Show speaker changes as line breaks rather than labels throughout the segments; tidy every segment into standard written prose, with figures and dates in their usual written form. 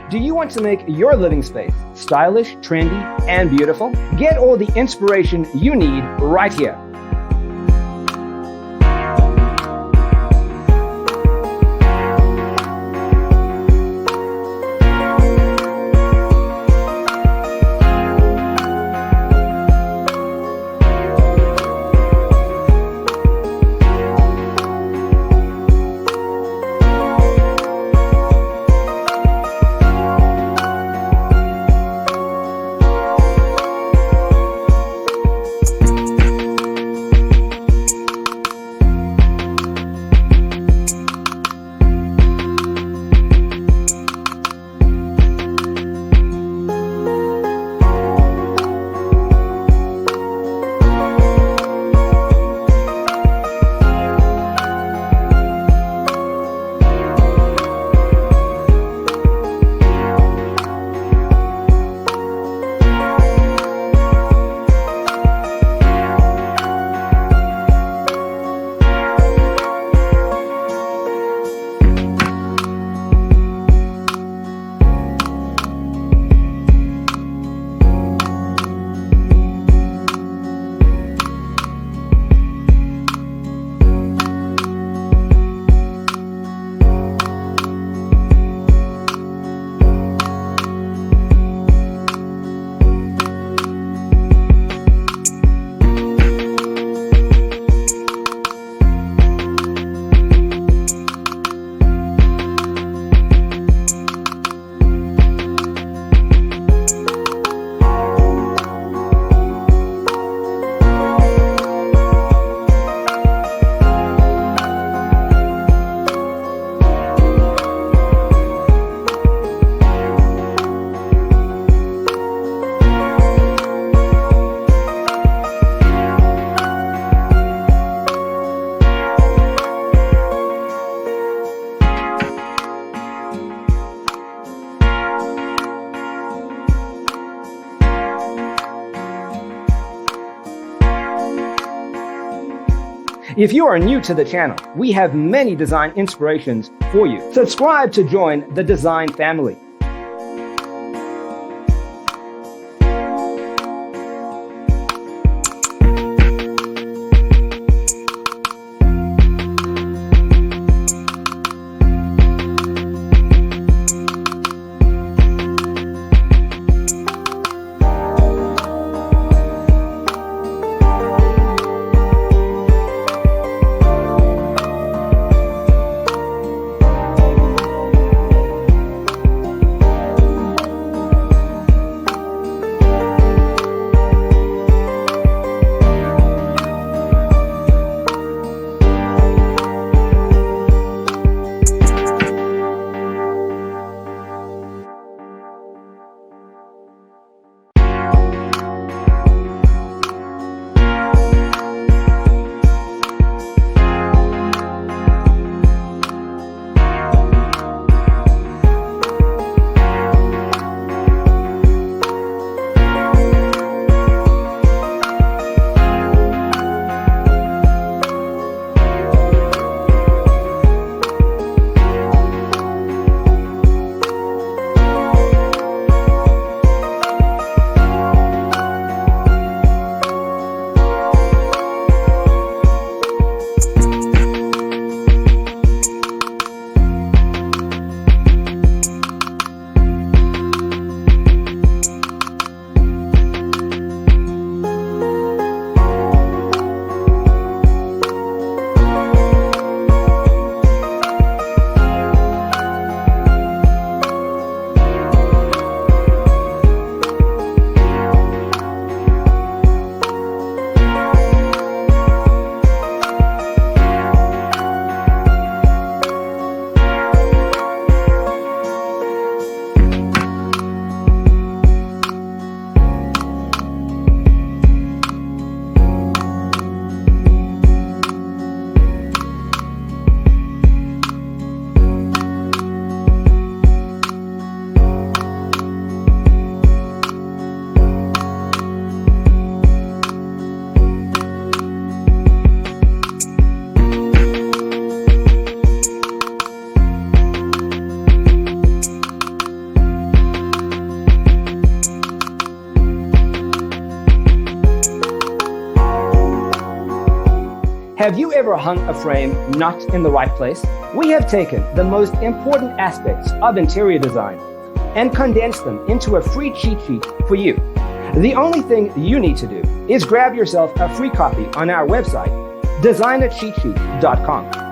Do you want to make your living space stylish, trendy, and beautiful? Get all the inspiration you need right here. If you are new to the channel, we have many design inspirations for you. Subscribe to join the design family. Have you ever hung a frame not in the right place? We have taken the most important aspects of interior design and condensed them into a free cheat sheet for you. The only thing you need to do is grab yourself a free copy on our website, designercheatsheet.com.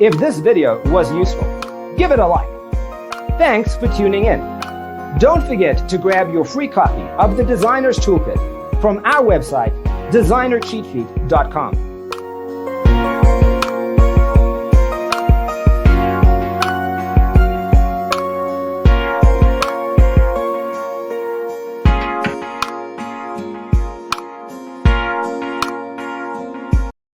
If this video was useful, give it a like. Thanks for tuning in. Don't forget to grab your free copy of the Designer's Toolkit from our website, designercheatsheet.com.